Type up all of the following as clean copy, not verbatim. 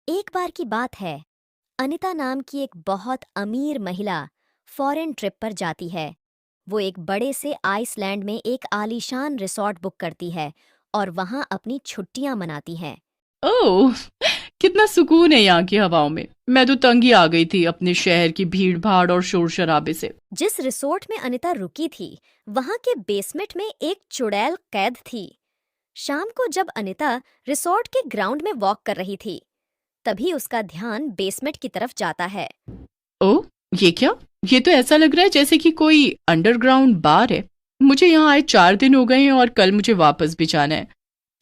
एक बार की बात है, अनिता नाम की एक बहुत अमीर महिला फॉरेन ट्रिप पर जाती है। वो एक बड़े से आइसलैंड में एक आलीशान रिसॉर्ट बुक करती है और वहां अपनी छुट्टियां मनाती है। ओह! कितना सुकून है यहाँ की हवाओं में। मैं तो तंग ही आ गई थी अपने शहर की भीड़-भाड़ और शोर-शराबे से। जिस रिसोर्ट में अनिता रुकी थी, वहां के बेसमेंट में एक चुड़ैल कैद थी। शाम को जब अनिता रिसोर्ट के ग्राउंड में वॉक कर रही थी, तभी उसका ध्यान बेसमेंट की तरफ जाता है। ओह! ये क्या? ये तो ऐसा लग रहा है जैसे कि कोई अंडरग्राउंड बार है। मुझे यहाँ आए 4 दिन हो गए हैं और कल मुझे वापस भी जाना है।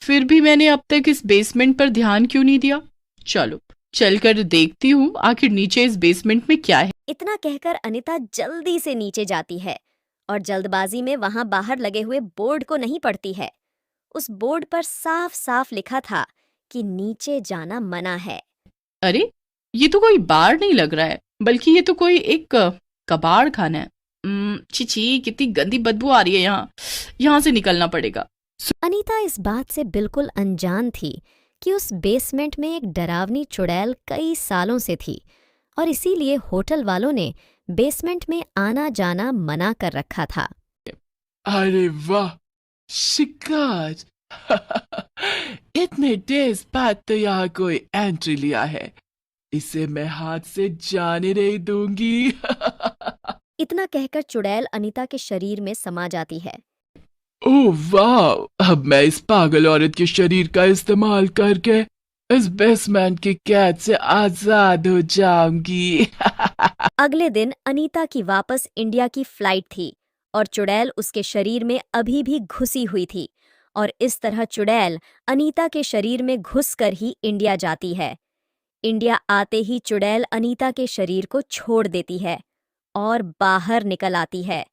फिर भी मैंने अब तक इस बेसमेंट पर ध्यान क्यों नहीं दिया? चलो, चलकर देखती हूँ आखिर नीचे इस बेसमेंट में क्या है। इतना कहकर अनिता जल्दी से नीचे जाती है और जल्दबाजी में वहां बाहर लगे हुए बोर्ड को नहीं पढ़ती है। उस बोर्ड पर साफ साफ लिखा था कि नीचे जाना मना है। अरे! ये तो कोई बार नहीं लग रहा है, बल्कि ये तो कोई एक कबाड़ खाना है। छी छी! कितनी गंदी बदबू आ रही है यहाँ। यहाँ से निकलना पड़ेगा। अनीता इस बात से बिल्कुल अनजान थी कि उस बेसमेंट में एक डरावनी चुड़ैल कई सालों से थी और इसीलिए होटल वालों ने बेसमेंट में आना जाना मना कर रखा था। अरे वाह, शिकार! इतने देर बाद तो यहाँ कोई एंट्री लिया है। इसे मैं हाथ से जाने नहीं दूंगी। इतना कहकर चुड़ैल अनीता के शरीर में समा जाती है। ओह वाह! अब मैं इस पागल औरत के शरीर का इस्तेमाल करके इस बेसमेंट की कैद से आजाद हो जाऊंगी। अगले दिन अनीता की वापस इंडिया की फ्लाइट थी और चुड़ैल उसके शरीर में अभी भी घुसी हुई थी और इस तरह चुड़ैल अनीता के शरीर में घुसकर ही इंडिया जाती है। इंडिया आते ही चुड़ैल अनीता के शरीर को छोड़ देती है और बाहर निकल आती है।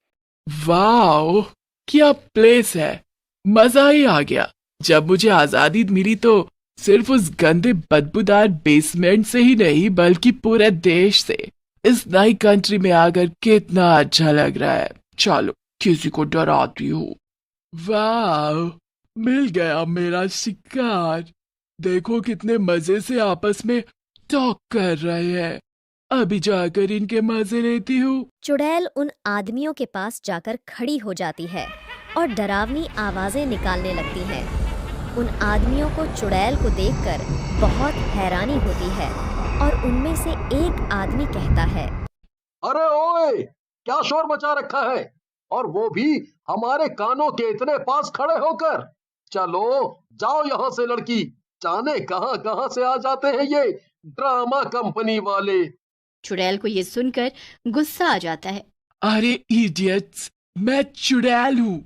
वाह, क्या प्लेस है! मजा ही आ गया। जब मुझे आजादी मिली तो सिर्फ उस गंदे बदबूदार बेसमेंट से ही नहीं बल्कि पूरे देश से। इस नई कंट्री में आकर कितना अच्छा लग रहा है। चलो, किसी को डराती हूँ। वाह, मिल गया मेरा शिकार। देखो कितने मजे से आपस में टॉक कर रहे हैं। अभी जाकर इनके मजे लेती हूँ। चुड़ैल उन आदमियों के पास जाकर खड़ी हो जाती है और डरावनी आवाजें निकालने लगती है। उन आदमियों को चुड़ैल को देखकर बहुत हैरानी होती है और उनमें से एक आदमी कहता है, अरे ओए, क्या शोर मचा रखा है, और वो भी हमारे कानों के इतने पास खड़े होकर। चलो जाओ यहाँ से लड़की, जाने कहाँ कहाँ से आ जाते हैं ये ड्रामा कंपनी वाले। चुड़ैल को ये सुनकर गुस्सा आ जाता है। अरे इडियट्स, मैं चुड़ैल हूँ।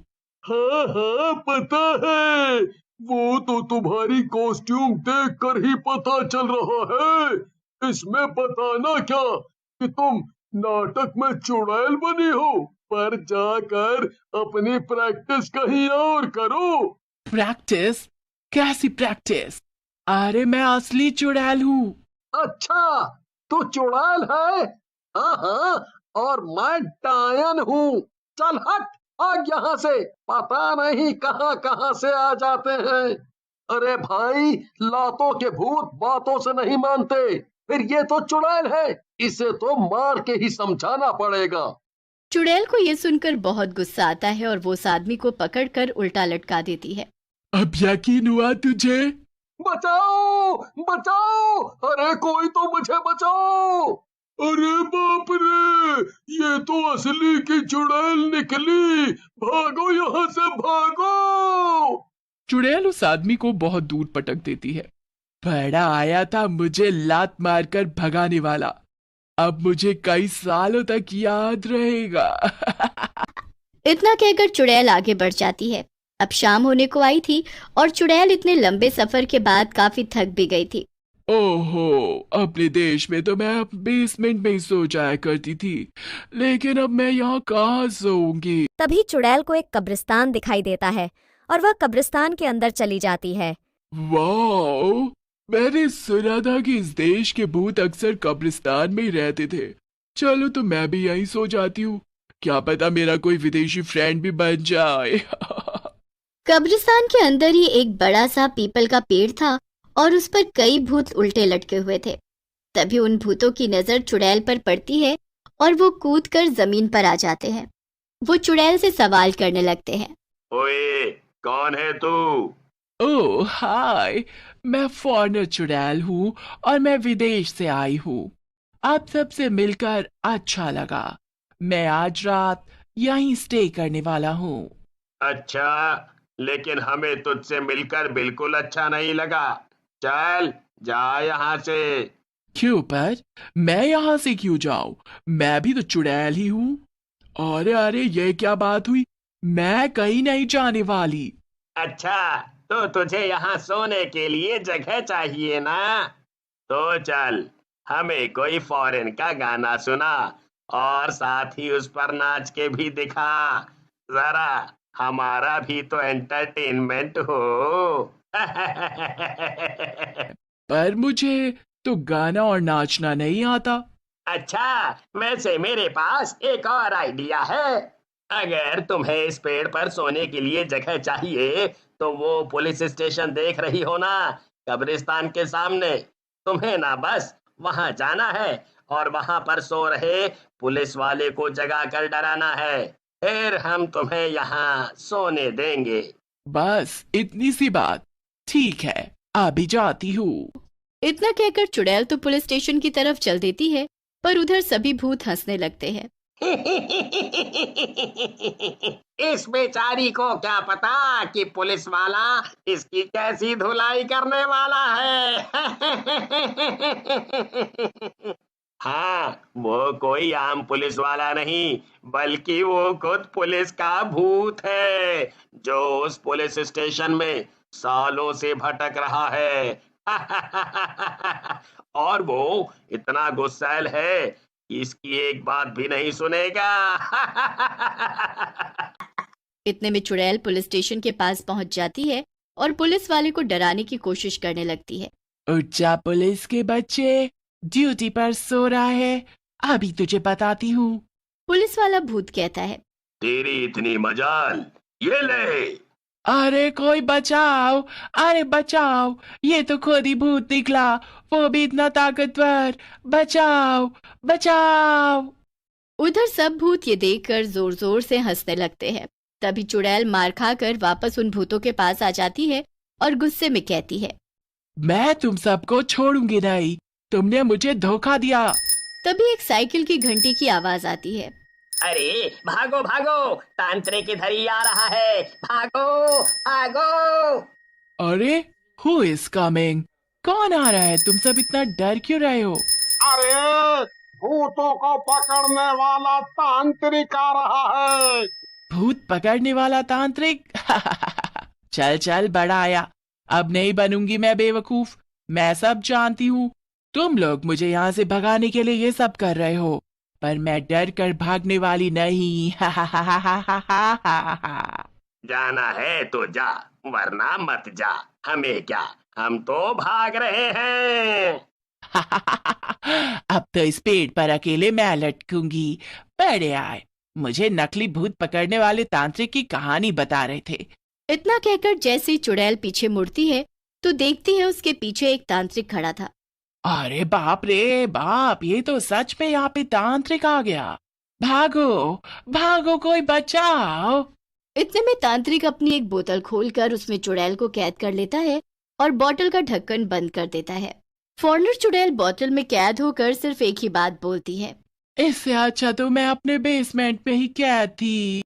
हाँ हाँ, पता है, वो तो तुम्हारी कॉस्ट्यूम देखकर ही पता चल रहा है। इसमें बताना क्या कि तुम नाटक में चुड़ैल बनी हो, पर जाकर अपनी प्रैक्टिस कहीं और करो। प्रैक्टिस? कैसी प्रैक्टिस? अरे मैं असली चुड़ैल हूँ। अच्छा, तू चुड़ैल है? हाँ हाँ, और मैं डायन हूँ। चल हट, भाग यहाँ से, पता नहीं कहाँ कहाँ से आ जाते हैं। अरे भाई, लातों के भूत बातों से नहीं मानते। फिर ये तो चुड़ैल है, इसे तो मार के ही समझाना पड़ेगा। चुड़ैल को ये सुनकर बहुत गुस्सा आता है और वो उस आदमी को पकड़कर उल्टा लटका देती है। अब यकीन हुआ तुझे? बचाओ बचाओ, अरे कोई तो मुझे बचाओ। अरे बाप रे, ये तो असली की चुड़ैल निकली। भागो यहाँ से, भागो। चुड़ैल उस आदमी को बहुत दूर पटक देती है। बड़ा आया था मुझे लात मारकर भगाने वाला। अब मुझे कई सालों तक याद रहेगा। इतना कहकर चुड़ैल आगे बढ़ जाती है। अब शाम होने को आई थी और चुड़ैल इतने लंबे सफर के बाद काफी थक भी गई थी। ओहो, अपने देश में तो मैं बेसमेंट में ही सो जाया करती थी, लेकिन अब मैं यहाँ कहाँ सोऊंगी? तभी चुड़ैल को एक कब्रिस्तान दिखाई देता है और वह कब्रिस्तान के अंदर चली जाती है। वाह, मैंने सुना था कि इस देश के भूत अक्सर कब्रिस्तान में ही रहते थे। चलो तो मैं भी यहीं सो जाती हूँ। क्या पता मेरा कोई विदेशी फ्रेंड भी बन जाए। कब्रिस्तान के अंदर ही एक बड़ा सा पीपल का पेड़ था और उस पर कई भूत उल्टे लटके हुए थे। तभी उन भूतों की नजर चुड़ैल पर पड़ती है और वो कूद कर जमीन पर आ जाते हैं। वो चुड़ैल से सवाल करने लगते हैं। ओए, कौन है तू? ओह हाय, मैं फॉरेनर चुड़ैल हूँ और मैं विदेश से आई हूँ। आप सबसे मिलकर अच्छा लगा। मैं आज रात यहीं स्टे करने वाला हूँ। अच्छा, लेकिन हमें तुझसे मिलकर बिल्कुल अच्छा नहीं लगा। चल जा यहाँ से। क्यों पर? मैं यहाँ से क्यों जाऊँ? मैं भी तो चुड़ैल ही हूँ। अरे अरे, ये क्या बात हुई? मैं कहीं नहीं जाने वाली। अच्छा, तो तुझे यहाँ सोने के लिए जगह चाहिए ना? तो चल, हमें कोई फॉरेन का गाना सुना और साथ ही उस पर नाच के भी दिखा। जरा हमारा भी तो एंटरटेनमेंट हो। पर मुझे तो गाना और नाचना नहीं आता। अच्छा, वैसे मेरे पास एक और आइडिया है। अगर तुम्हें इस पेड़ पर सोने के लिए जगह चाहिए, तो वो पुलिस स्टेशन देख रही हो ना, कब्रिस्तान के सामने। तुम्हें ना बस वहां जाना है और वहां पर सो रहे पुलिस वाले को जगा कर डराना है। फिर हम तुम्हें यहाँ सोने देंगे। बस इतनी सी बात। ठीक है, अभी जाती हूँ। इतना कहकर चुड़ैल तो पुलिस स्टेशन की तरफ चल देती है, पर उधर सभी भूत हंसने लगते हैं। इस बेचारी को क्या पता कि पुलिस वाला इसकी कैसी धुलाई करने वाला है। हाँ, वो कोई आम पुलिस वाला नहीं, बल्कि वो खुद पुलिस का भूत है, जो उस पुलिस स्टेशन में सालों से भटक रहा है। और वो इतना गुस्सैल है कि इसकी एक बात भी नहीं सुनेगा। इतने में चुड़ैल पुलिस स्टेशन के पास पहुंच जाती है और पुलिस वाले को डराने की कोशिश करने लगती है। उठ जा पुलिस के बच्चे, ड्यूटी पर सो रहा है। अभी तुझे बताती हूँ। पुलिस वाला भूत कहता है। तेरी इतनी मजाल, ये ले। अरे कोई बचाओ, अरे बचाओ, ये तो खुद ही भूत निकला, वो भी इतना ताकतवर। बचाओ बचाओ। उधर सब भूत ये देखकर जोर जोर से हंसने लगते हैं। तभी चुड़ैल मार खाकर वापस उन भूतों के पास आ जाती है और गुस्से में कहती है। मैं तुम सबको छोड़ूंगी नहीं, तुमने मुझे धोखा दिया। तभी एक साइकिल की घंटी की आवाज आती है। अरे भागो भागो, तांत्रिक इधर ही आ रहा है, भागो भागो। अरे हु इज कमिंग? कौन आ रहा है? तुम सब इतना डर क्यों रहे हो? अरे, भूतों को पकड़ने वाला तांत्रिक आ रहा है। भूत पकड़ने वाला तांत्रिक? चल चल, बड़ा आया। अब नहीं बनूंगी मैं बेवकूफ। मैं सब जानती हूँ। तुम लोग मुझे यहाँ से भगाने के लिए ये सब कर रहे हो, पर मैं डर कर भागने वाली नहीं। जाना है तो जा, वरना मत जा। हमें क्या, हम तो भाग रहे हैं। अब तो इस पेड़ पर अकेले मैं लटकूंगी। बड़े आए, मुझे नकली भूत पकड़ने वाले तांत्रिक की कहानी बता रहे थे। इतना कहकर जैसे ही चुड़ैल पीछे मुड़ती है तो देखती है उसके पीछे एक तांत्रिक खड़ा था। अरे बाप रे बाप, ये तो सच में यहाँ पे तांत्रिक आ गया। भागो भागो, कोई बचाओ। इतने में तांत्रिक अपनी एक बोतल खोलकर उसमें चुड़ैल को कैद कर लेता है और बोतल का ढक्कन बंद कर देता है। फॉरेनर चुड़ैल बोतल में कैद होकर सिर्फ एक ही बात बोलती है। इससे अच्छा तो मैं अपने बेसमेंट में ही कैद थी।